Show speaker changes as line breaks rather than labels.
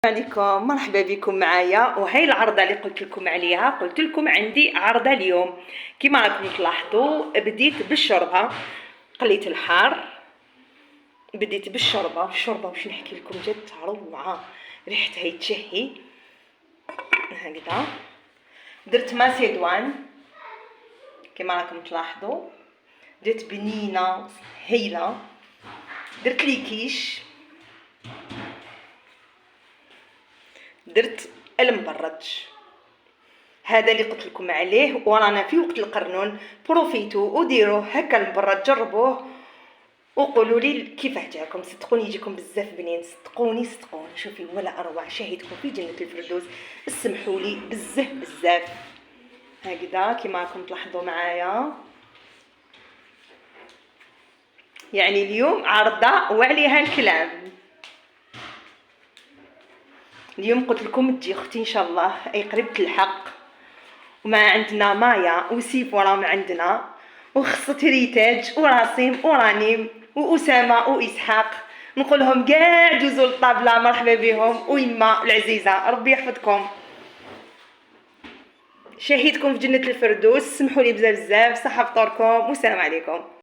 عليكم، مرحبا بكم معايا. وهي العرضه اللي قلت لكم عليها. قلت لكم عندي عرضه اليوم. كما راكم تلاحظوا بديت بالشوربه، قليت الحار، بديت بالشوربه. الشوربه باش نحكي لكم جد روعه، ريحتها يتشهي هكذا. درت ماسيدوان كما راكم تلاحظوا، درت بنينه هايله. درت لي كيش، درت المبرد هذا اللي قلت لكم عليه. ورانا في وقت القرنون، بروفيتو وديروه هكا المبرد، جربوه وقولوا لي كيفاه جاكم. صدقوني يجيكم بزاف بنين، صدقوني شوفي ولا اروع. شاهدكم في جنة الفردوس. اسمحوا لي بزاف هكذا كما راكم تلاحظوا معايا. يعني اليوم عرضه وعليها الكلام. اليوم قلت لكم تجي اختي ان شاء الله اي قريب تلحق. وما عندنا مايا وسيفورا ما عندنا، وخصت ريتاج وراسيم ورانيم واسامه واسحاق. نقول لهم كاع جوزوا للطابله، مرحبا بهم. ويما العزيزه ربي يحفظكم، شهيدكم في جنة الفردوس. سمحوا لي بزاف صحه فطوركم والسلام عليكم.